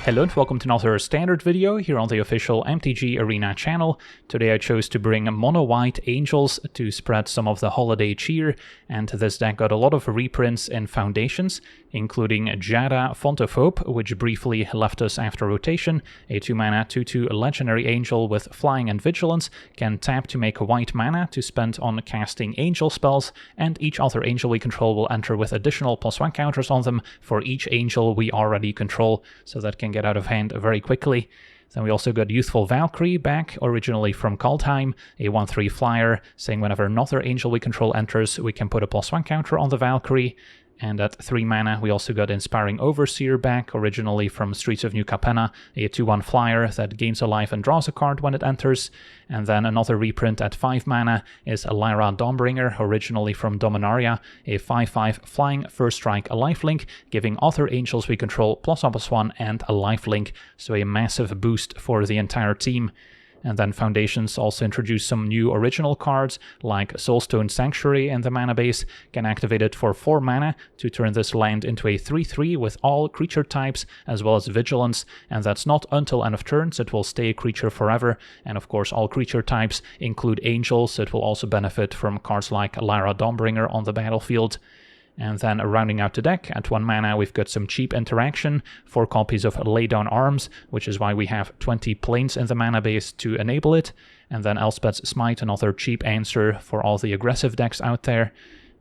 Hello and welcome to another standard video here on the official MTG Arena channel. Today I chose to bring monowhite angels to spread some of the holiday cheer, and this deck got a lot of reprints and foundations, including Giada, Font of Hope, which briefly left us after rotation. A 2-mana 2/2 legendary angel with flying and vigilance can tap to make a white mana to spend on casting angel spells, and each other angel we control will enter with additional +1 counters on them for each angel we already control, so that can get out of hand very quickly. Then we also got Youthful Valkyrie back, originally from Kaldheim, a 1/3 flyer, saying whenever another angel we control enters, we can put a +1 counter on the Valkyrie. And at 3 mana, we also got Inspiring Overseer back, originally from Streets of New Capenna, a 2/1 flyer that gains a life and draws a card when it enters. And then another reprint at 5 mana is a Lyra Dawnbringer, originally from Dominaria, a 5/5 flying first strike lifelink, giving other angels we control +1/+1 and a lifelink, so a massive boost for the entire team. And then Foundations also introduced some new original cards, like Soulstone Sanctuary in the mana base, can activate it for 4 mana to turn this land into a 3/3 with all creature types, as well as Vigilance, and that's not until end of turn, so it will stay a creature forever, and of course all creature types include angels, so it will also benefit from cards like Lyra Dawnbringer on the battlefield. And then rounding out the deck, at 1 mana we've got some cheap interaction, 4 copies of Lay Down Arms, which is why we have 20 planes in the mana base to enable it, and then Elspeth's Smite, another cheap answer for all the aggressive decks out there.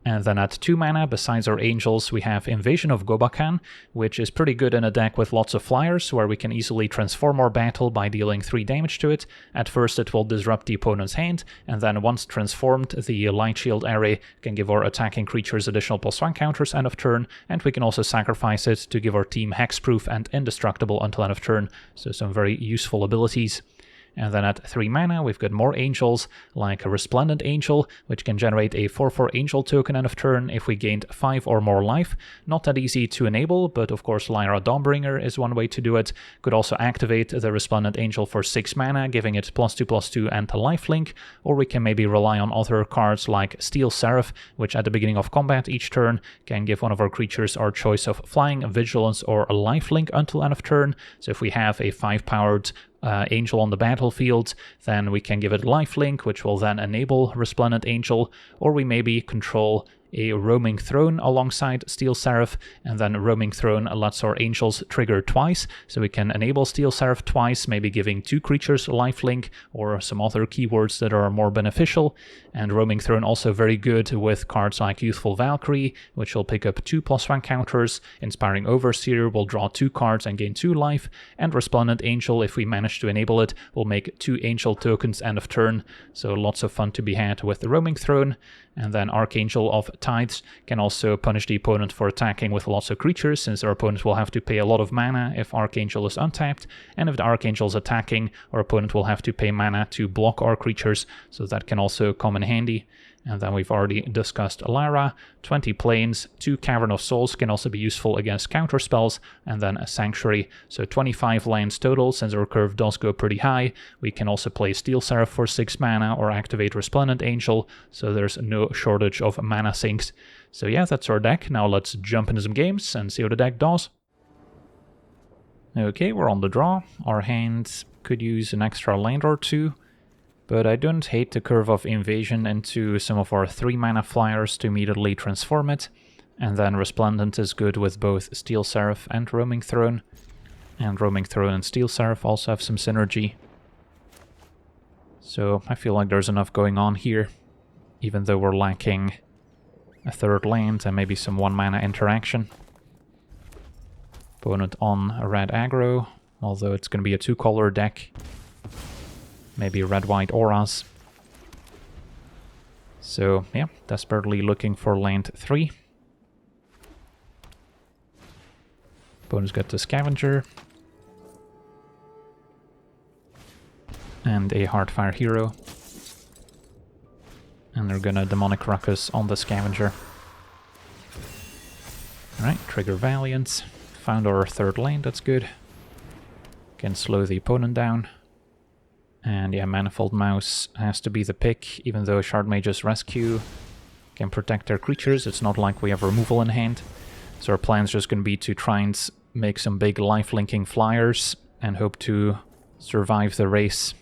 And then at 2 mana, besides our angels, we have Invasion of Gobakan, which is pretty good in a deck with lots of flyers, where we can easily transform our battle by dealing 3 damage to it. At first it will disrupt the opponent's hand, and then once transformed, the Light Shield array can give our attacking creatures additional +1 counters end of turn, and we can also sacrifice it to give our team hexproof and indestructible until end of turn, so some very useful abilities. And then at 3 mana, we've got more angels, like a Resplendent Angel, which can generate a 4/4 angel token end of turn if we gained 5 or more life. Not that easy to enable, but of course Lyra Dawnbringer is one way to do it. Could also activate the Resplendent Angel for 6 mana, giving it +2/+2 and a lifelink, or we can maybe rely on other cards like Steel Seraph, which at the beginning of combat each turn can give one of our creatures our choice of flying, vigilance, or a lifelink until end of turn. So if we have a 5-powered angel on the battlefield, then we can give it lifelink, which will then enable Resplendent Angel, or we maybe control a Roaming Throne alongside Steel Seraph, and then Roaming Throne lets our angels trigger twice, so we can enable Steel Seraph twice, maybe giving 2 creatures lifelink or some other keywords that are more beneficial. And Roaming Throne also very good with cards like Youthful Valkyrie, which will pick up 2 +1 counters, Inspiring Overseer will draw 2 cards and gain 2 life, and Resplendent Angel, if we manage to enable it, will make 2 angel tokens end of turn, so lots of fun to be had with the Roaming Throne. And then Archangel of Tides can also punish the opponent for attacking with lots of creatures, since our opponent will have to pay a lot of mana if Archangel is untapped, and if the Archangel is attacking, our opponent will have to pay mana to block our creatures, so that can also come in handy. And then we've already discussed Lyra, 20 planes, 2 Cavern of Souls can also be useful against counter spells, and then a Sanctuary, so 25 lands total. Since our curve does go pretty high, we can also play Steel Seraph for 6 mana or activate Resplendent Angel, so there's no shortage of mana sinks. So yeah, that's our deck. Now let's jump into some games and see how the deck does. Okay, we're on the draw. Our hand could use an extra land or 2. But I don't hate the curve of Invasion into some of our 3 mana flyers to immediately transform it. And then Resplendent is good with both Steel Seraph and Roaming Throne. And Roaming Throne and Steel Seraph also have some synergy. So I feel like there's enough going on here, even though we're lacking a 3rd land and maybe some 1 mana interaction. Opponent on a red aggro, although it's going to be a 2-color deck. Maybe red-white auras. So yeah, desperately looking for land 3. Opponent's got the Scavenger. And a Heartfire Hero. And they're gonna Demonic Ruckus on the Scavenger. Alright, trigger Valiant. Found our 3rd lane, that's good. Can slow the opponent down. And yeah, Manifold Mouse has to be the pick, even though Shard Mage's Rescue can protect their creatures. It's not like we have removal in hand. So our plan's just going to be to try and make some big life-linking flyers and hope to survive the race.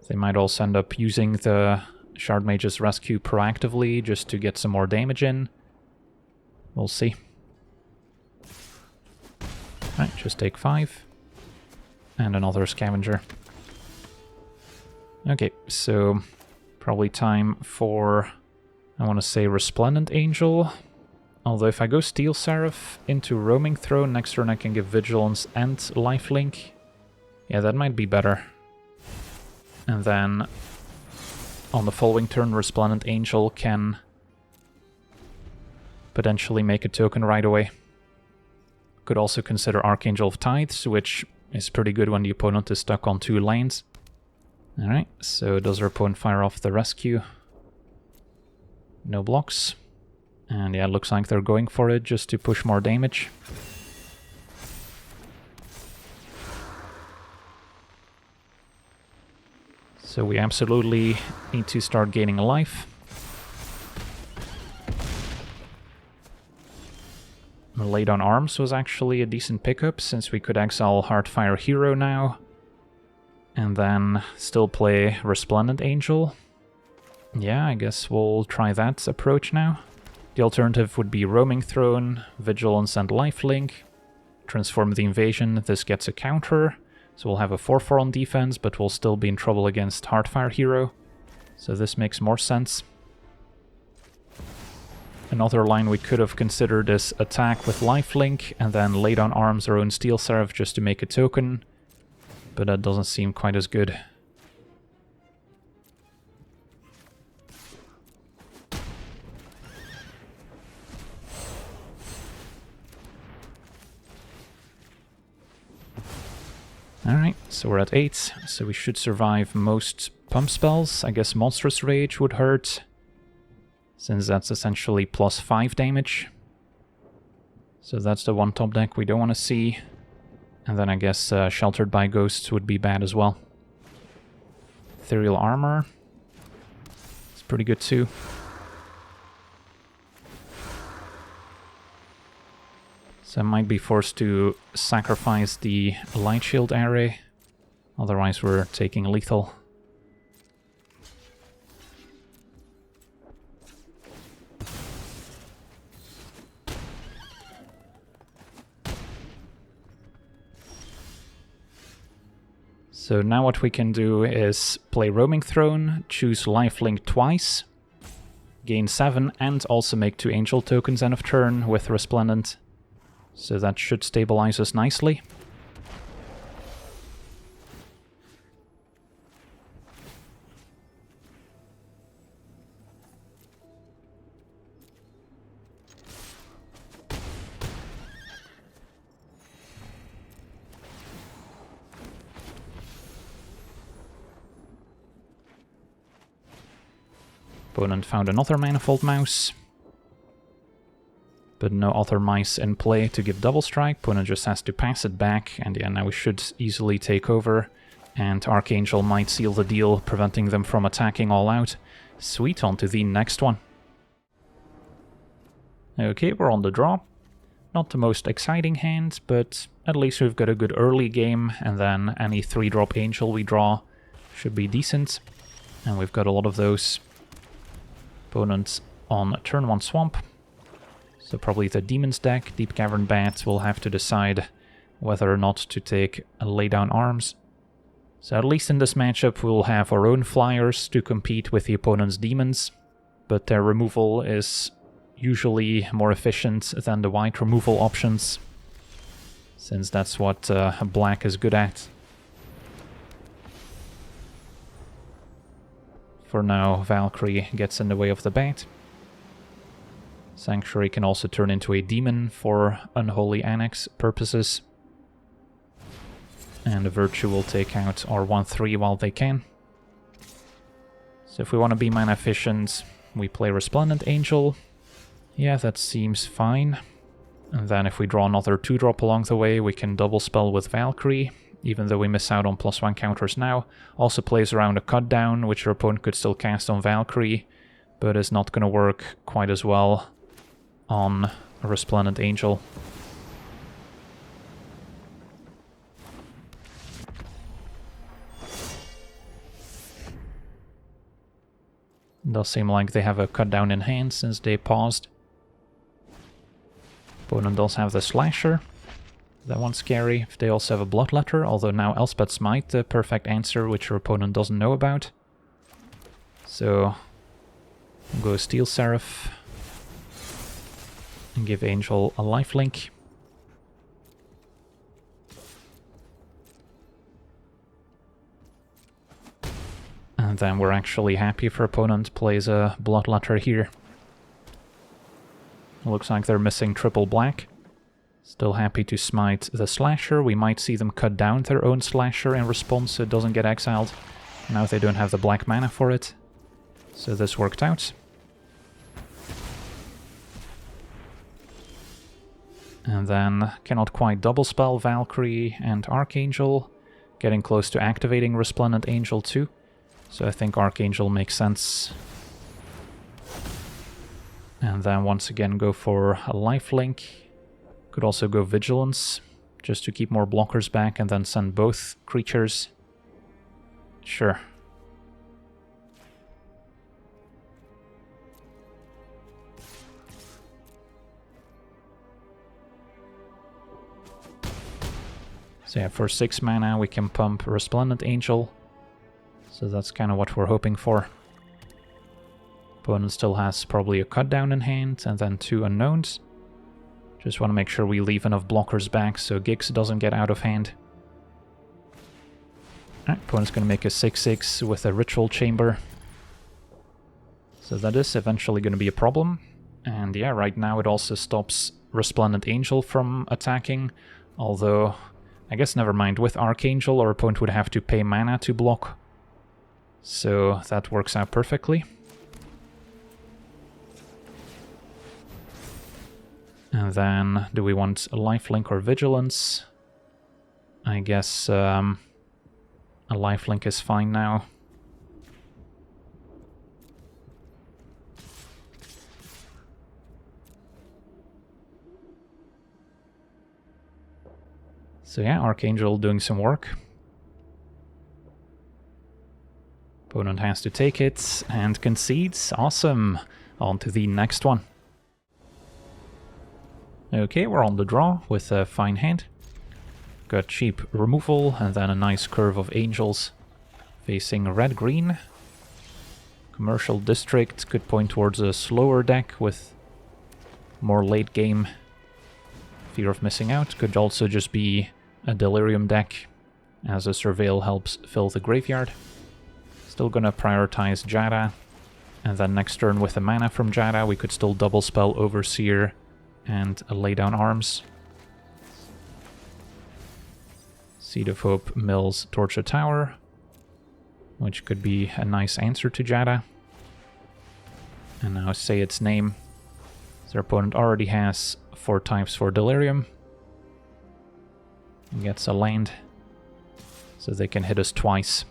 They might also end up using the Shard Mage's Rescue proactively just to get some more damage in. We'll see. Alright, just take 5. And another Scavenger. Okay, so probably time for, I want to say, Resplendent Angel. Although if I go Steel Seraph into Roaming Throne, next turn I can give Vigilance and Lifelink. Yeah, that might be better. And then on the following turn, Resplendent Angel can potentially make a token right away. Could also consider Archangel of Tithes, which is pretty good when the opponent is stuck on 2 lanes. Alright, so does our opponent fire off the rescue? No blocks. And yeah, it looks like they're going for it just to push more damage. So we absolutely need to start gaining life. Lay Down Arms was actually a decent pickup, since we could exile Heartfire Hero now. And then still play Resplendent Angel. Yeah, I guess we'll try that approach now. The alternative would be Roaming Throne, Vigilance and Lifelink. Transform the Invasion, this gets a counter. So we'll have a 4/4 on defense, but we'll still be in trouble against Heartfire Hero. So this makes more sense. Another line we could have considered is attack with Lifelink, and then Lay Down Arms our own Steel Seraph just to make a token. But that doesn't seem quite as good. Alright, so we're at 8, so we should survive most pump spells. I guess Monstrous Rage would hurt, since that's essentially +5 damage. So that's the one top deck we don't want to see. And then I guess Sheltered by Ghosts would be bad as well. Ethereal Armor. It's pretty good too. So I might be forced to sacrifice the Light Shield array. Otherwise we're taking lethal. So now what we can do is play Roaming Throne, choose Lifelink twice, gain 7, and also make 2 Angel tokens end of turn with Resplendent. So that should stabilize us nicely. Opponent found another Manifold Mouse. But no other mice in play to give double strike. Opponent just has to pass it back, and yeah, now we should easily take over. And Archangel might seal the deal, preventing them from attacking all out. Sweet, on to the next one. Okay, we're on the draw. Not the most exciting hand, but at least we've got a good early game, and then any 3-drop Angel we draw should be decent. And we've got a lot of those. Opponents on turn 1 Swamp. So probably the Demon's deck, Deep Cavern Bat, will have to decide whether or not to take a Lay Down Arms. So at least in this matchup we'll have our own flyers to compete with the opponent's demons, but their removal is usually more efficient than the white removal options, since that's what black is good at. For now, Valkyrie gets in the way of the bat. Sanctuary can also turn into a demon for Unholy Annex purposes. And the Virtue will take out our 1/3 while they can. So if we want to be mana efficient, we play Resplendent Angel. Yeah, that seems fine. And then if we draw another 2-drop along the way, we can double spell with Valkyrie, even though we miss out on +1 counters now. Also plays around a Cut Down, which your opponent could still cast on Valkyrie, but is not going to work quite as well on a Resplendent Angel. Does seem like they have a cut down in hand since they paused. Opponent does have the Slasher. That one's scary. If they also have a Bloodletter, although now Elspeth's Might, the perfect answer, which your opponent doesn't know about. So, we'll go Steel Seraph and give Angel a lifelink. And then we're actually happy if our opponent plays a Bloodletter here. Looks like they're missing triple black. Still happy to smite the Slasher. We might see them cut down their own Slasher in response so it doesn't get exiled. Now they don't have the black mana for it. So this worked out. And then cannot quite double spell Valkyrie and Archangel. Getting close to activating Resplendent Angel too. So I think Archangel makes sense. And then once again go for a lifelink. Could also go Vigilance, just to keep more blockers back and then send both creatures. Sure. So yeah, for 6 mana we can pump Resplendent Angel. So that's kind of what we're hoping for. Opponent still has probably a cut down in hand and then 2 unknowns. Just want to make sure we leave enough blockers back so Gix doesn't get out of hand. Alright, opponent's going to make a 6/6 with a Ritual Chamber. So that is eventually going to be a problem. And yeah, right now it also stops Resplendent Angel from attacking. Although, I guess never mind, with Archangel our opponent would have to pay mana to block. So that works out perfectly. And then, do we want a lifelink or vigilance? I guess a lifelink is fine now. So yeah, Archangel doing some work. Opponent has to take it and concedes. Awesome. On to the next one. Okay, we're on the draw with a fine hand. Got cheap removal and then a nice curve of angels facing red-green. Commercial District could point towards a slower deck with more late game fear of missing out. Could also just be a Delirium deck as a Surveil helps fill the graveyard. Still gonna prioritize Giada, and then next turn with the mana from Giada we could still double spell Overseer and lay down arms. Seed of Hope mills Torch a Tower, which could be a nice answer to Giada. And now say its name. Their opponent already has 4 types for Delirium. He gets a land, so they can hit us twice.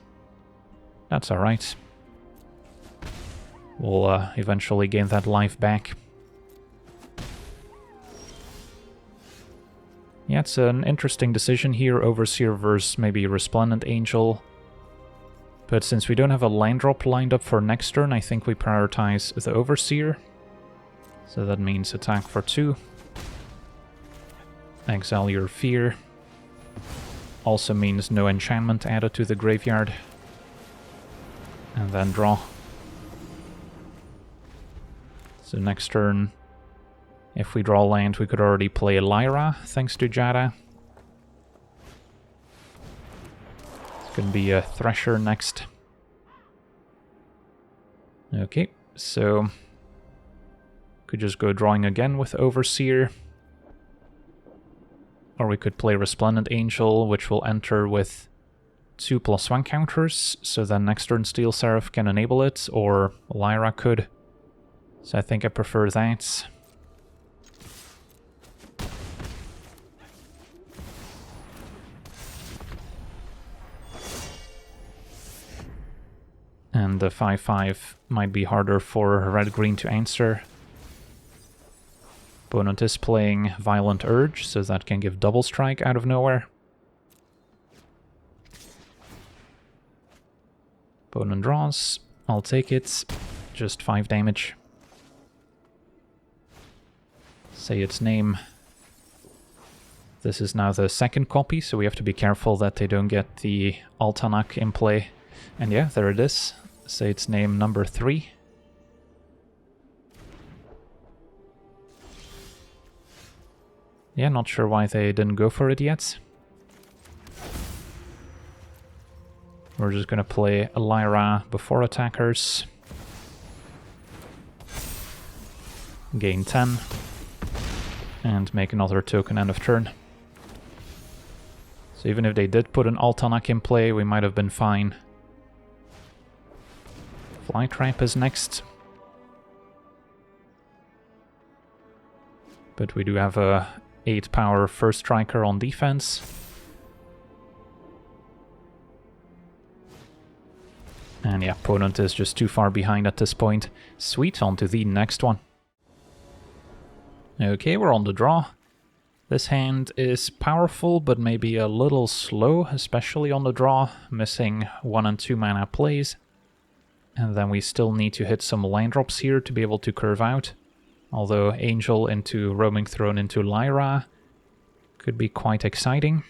That's alright. We'll eventually gain that life back. Yeah, it's an interesting decision here, Overseer versus maybe Resplendent Angel. But since we don't have a land drop lined up for next turn, I think we prioritize the Overseer. So that means attack for 2. Exile your Fear. Also means no enchantment added to the graveyard. And then draw. So next turn, if we draw land, we could already play Lyra, thanks to Giada. It's gonna be a Thresher next. Okay, so could just go drawing again with Overseer. Or we could play Resplendent Angel, which will enter with 2+1 counters, so then next turn Steel Seraph can enable it, or Lyra could. So I think I prefer that. And the 5/5 might be harder for red-green to answer. Opponent is playing Violent Urge, so that can give double strike out of nowhere. Opponent draws, I'll take it. just 5 damage. Say its name. This is now the second copy, so we have to be careful that they don't get the Altanak in play. And yeah, there it is. Say its name number 3. Yeah, not sure why they didn't go for it yet. We're just gonna play a Lyra before attackers. Gain 10. And make another token end of turn. So even if they did put an Altanak in play, we might have been fine. Flytrap is next. But we do have a 8 power first striker on defense. And yeah, opponent is just too far behind at this point. Sweet, on to the next one. Okay, we're on the draw. This hand is powerful, but maybe a little slow, especially on the draw, missing 1 and 2 mana plays. And then we still need to hit some land drops here to be able to curve out. Although Angel into Roaming Throne into Lyra could be quite exciting.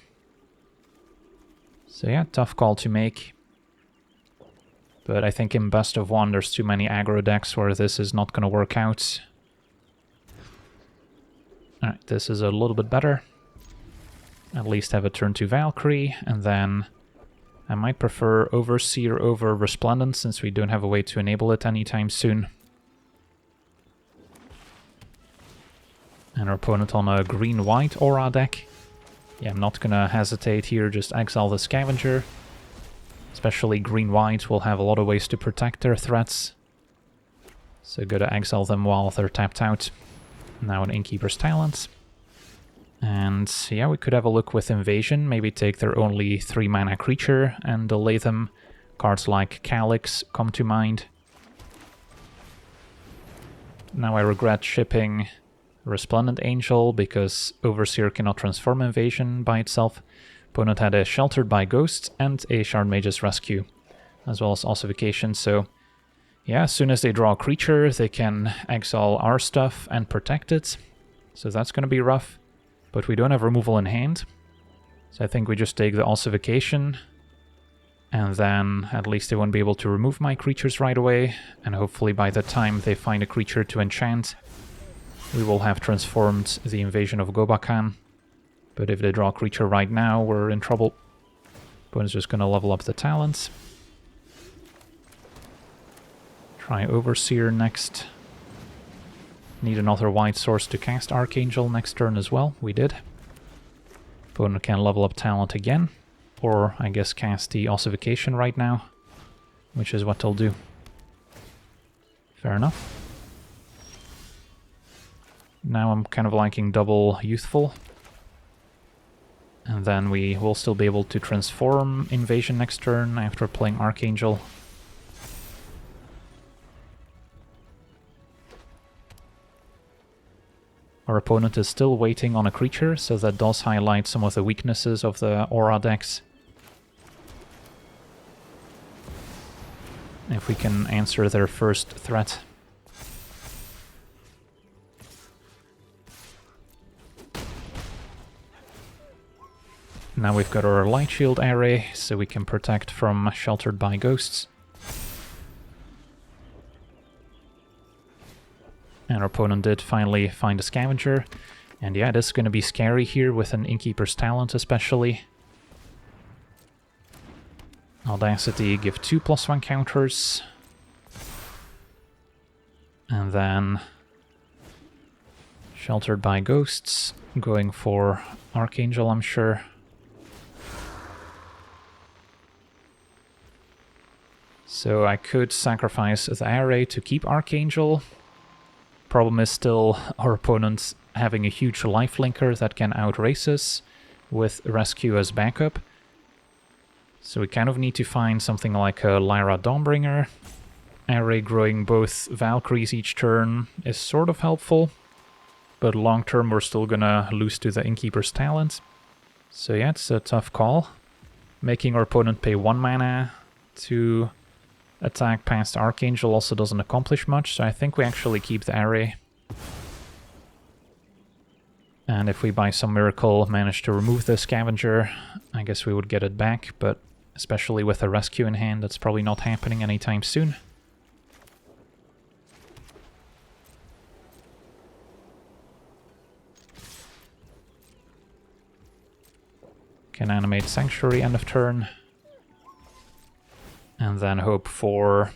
So yeah, tough call to make. But I think in best of 1 there's too many aggro decks where this is not going to work out. Alright, this is a little bit better. At least have a turn to Valkyrie, and then I might prefer Overseer over Resplendent since we don't have a way to enable it anytime soon. And our opponent on a green-white aura deck. Yeah, I'm not gonna hesitate here, just exile the Scavenger. Especially green-white will have a lot of ways to protect their threats. So gotta exile them while they're tapped out. Now an Innkeeper's Talent. And yeah, we could have a look with Invasion, maybe take their only 3 mana creature and delay them. Cards like Calyx come to mind. Now I regret shipping Resplendent Angel because Overseer cannot transform Invasion by itself. Opponent had a Sheltered by Ghosts and a Shard Mage's Rescue, as well as Ossification, so yeah, as soon as they draw a creature, they can exile our stuff and protect it. So that's going to be rough. But we don't have removal in hand. So I think we just take the Ossification. And then at least they won't be able to remove my creatures right away. And hopefully by the time they find a creature to enchant, we will have transformed the Invasion of Gobakan. But if they draw a creature right now, we're in trouble. Opponent's just going to level up the talents. Try Overseer next. Need another white source to cast Archangel next turn as well. We did. Opponent can level up talent again. Or, I guess, cast the Ossification right now. Which is what they'll do. Fair enough. Now I'm kind of liking double Youthful. And then we will still be able to transform Invasion next turn after playing Archangel. Our opponent is still waiting on a creature, so that does highlight some of the weaknesses of the aura decks. If we can answer their first threat. Now we've got our Light Shield array, so we can protect from Sheltered by Ghosts. And our opponent did finally find a Scavenger. And yeah, this is going to be scary here with an Innkeeper's Talent especially. Audacity, give 2 +1 counters. And then Sheltered by Ghosts, going for Archangel, I'm sure. So I could sacrifice the array to keep Archangel. Problem is still our opponent having a huge lifelinker that can outrace us with Rescue as backup. So we kind of need to find something like a Lyra Dawnbringer. Array growing both Valkyries each turn is sort of helpful, but long term we're still gonna lose to the Innkeeper's Talent. So yeah, it's a tough call. Making our opponent pay 1 mana to attack past Archangel also doesn't accomplish much, so I think we actually keep the array. And if we by some miracle manage to remove the scavenger, I guess we would get it back, but especially with a rescue in hand, that's probably not happening anytime soon. Can animate Sanctuary end of turn. And then hope for...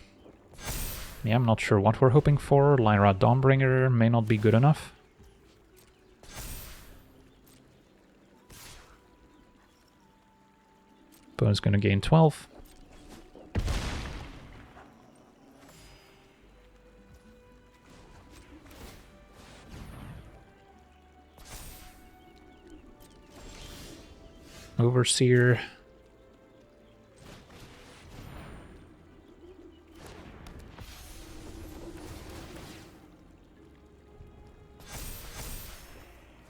yeah, I'm not sure what we're hoping for. Lyra Dawnbringer may not be good enough. Opponent's gonna gain 12. Overseer.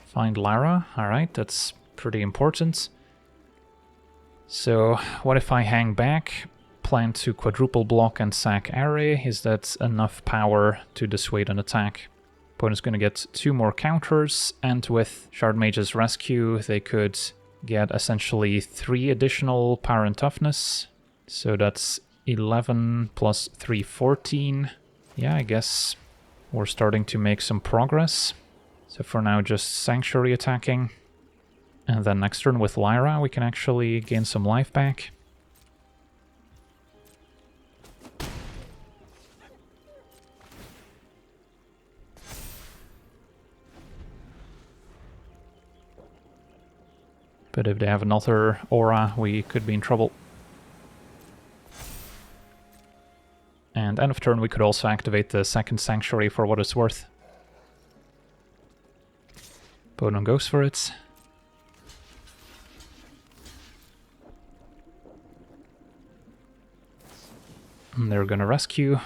Find Lyra. Alright, that's pretty important. So, what if I hang back, plan to quadruple block and sack array? Is that enough power to dissuade an attack? Opponent's gonna get 2 more counters, and with Shardmage's Rescue they could get essentially 3 additional power and toughness. So that's 11 plus 3, 14. Yeah, I guess we're starting to make some progress. So for now, just Sanctuary attacking. And then next turn with Lyra, we can actually gain some life back. But if they have another aura, we could be in trouble. And end of turn, we could also activate the second Sanctuary for what it's worth. Opponent goes for it. And they're gonna rescue.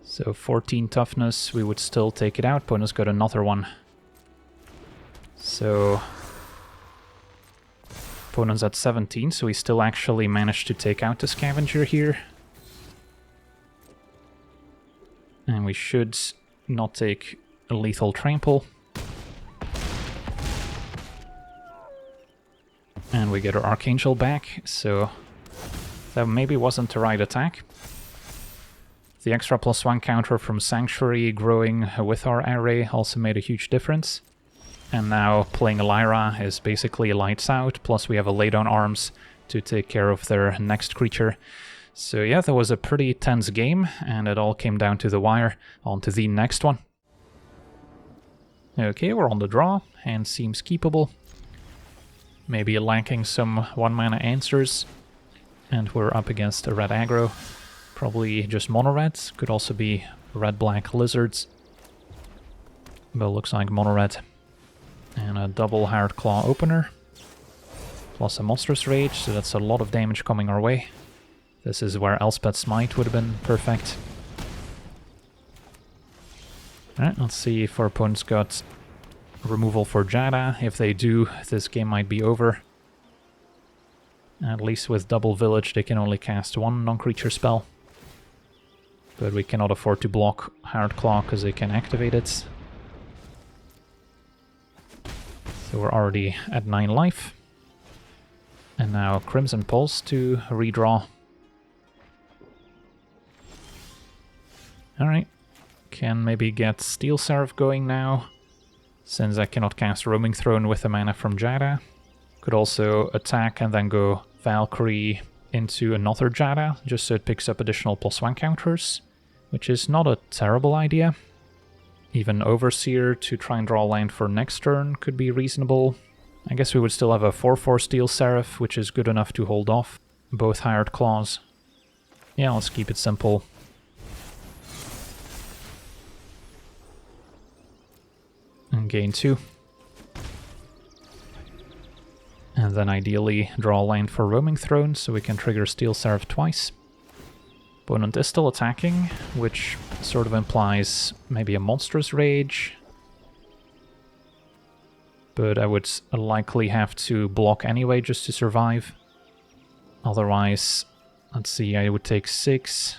So 14 toughness, we would still take it out. Opponent's got another one. So opponent's at 17, so we still actually managed to take out the scavenger here. And we should not take a lethal trample. And we get our Archangel back, so that maybe wasn't the right attack. The extra +1 counter from Sanctuary growing with our array also made a huge difference. And now playing a Lyra is basically lights out, plus we have a lay down arms to take care of their next creature. So yeah, that was a pretty tense game, and it all came down to the wire. On to the next one. Okay, we're on the draw, hand seems keepable. Maybe lacking some 1 mana answers. And we're up against a red aggro. Probably just mono reds, could also be red-black lizards. But looks like mono red. And a double Hard Claw opener. Plus a Monstrous Rage, so that's a lot of damage coming our way. This is where Elspeth's Smite would have been perfect. Alright, let's see if our opponent's got removal for Giada. If they do, this game might be over. At least with double Village they can only cast 1 non-creature spell. But we cannot afford to block Hard Claw because they can activate it. So we're already at 9 life. And now Crimson Pulse to redraw. Alright, can maybe get Steel Seraph going now, since I cannot cast Roaming Throne with the mana from Giada. Could also attack and then go Valkyrie into another Giada, just so it picks up additional +1 counters, which is not a terrible idea. Even Overseer to try and draw land for next turn could be reasonable. I guess we would still have a 4/4 Steel Seraph, which is good enough to hold off both Hired Claws. Yeah, let's keep it simple. And gain 2. And then ideally draw a land for Roaming Throne, so we can trigger Steel Seraph twice. Opponent is still attacking, which sort of implies maybe a Monstrous Rage. but I would likely have to block anyway just to survive. Otherwise, let's see, I would take 6,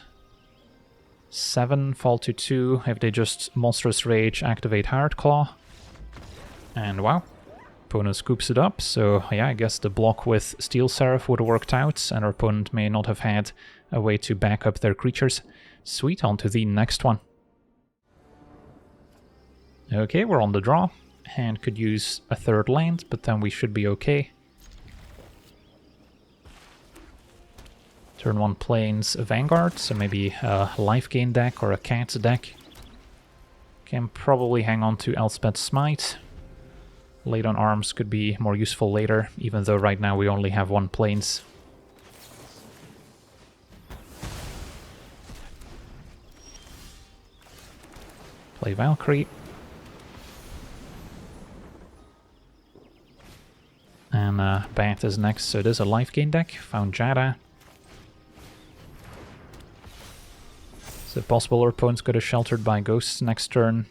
7, fall to 2 if they just Monstrous Rage, activate Hard Claw. And wow, opponent scoops it up, so yeah, I guess the block with Steel Seraph would have worked out, and our opponent may not have had a way to back up their creatures. Sweet, on to the next one. Okay, we're on the draw. Hand could use a third land, but then we should be okay. Turn 1 Plains Vanguard, so maybe a life gain deck or a Cats deck. Can probably hang on to Elspeth's Smite. Late on Arms could be more useful later, even though right now we only have 1 Plains. Play Valkyrie. And Bat is next, so it is a life gain deck. Found Giada. Is it possible our opponent's got us sheltered by ghosts next turn?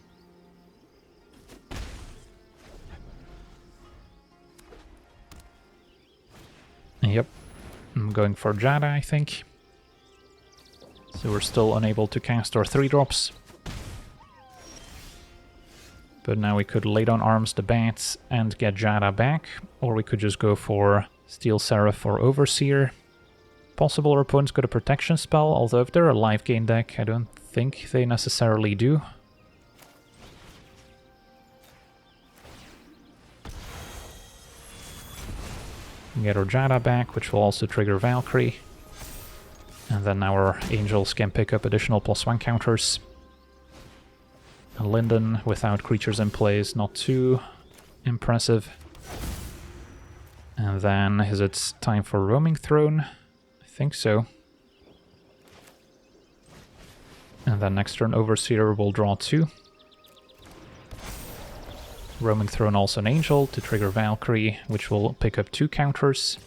Yep, I'm going for Giada, I think. So we're still unable to cast our 3-drops. But now we could lay down Arms the Bats and get Giada back, or we could just go for Steel Seraph or Overseer. Possible our opponent's got a protection spell, although if they're a life gain deck, I don't think they necessarily do. Get our Giada back, which will also trigger Valkyrie. And then our Angels can pick up additional +1 counters. A Linden without creatures in play is not too impressive. And then, is it time for Roaming Throne? I think so. And then next turn Overseer will draw 2. Roaming Throne also an Angel to trigger Valkyrie, which will pick up 2 counters.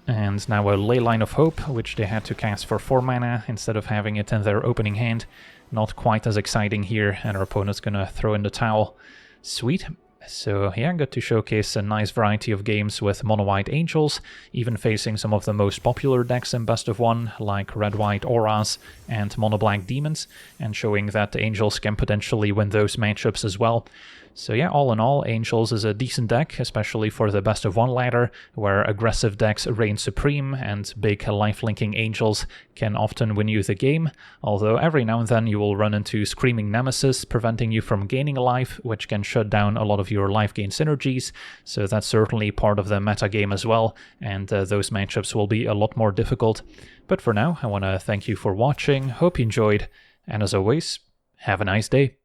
And now a Leyline of Hope, which they had to cast for 4 mana instead of having it in their opening hand. Not quite as exciting here, and our opponent's gonna throw in the towel. Sweet. So yeah, got to showcase a nice variety of games with mono-white Angels, even facing some of the most popular decks in Best of 1, like red-white Auras and mono-black Demons, and showing that the Angels can potentially win those matchups as well. So yeah, all in all, Angels is a decent deck, especially for the Best of 1 ladder, where aggressive decks reign supreme, and big life-linking Angels can often win you the game, although every now and then you will run into Screaming Nemesis, preventing you from gaining life, which can shut down a lot of your life gain synergies, so that's certainly part of the metagame as well, and those matchups will be a lot more difficult. But for now, I want to thank you for watching, hope you enjoyed, and as always, have a nice day.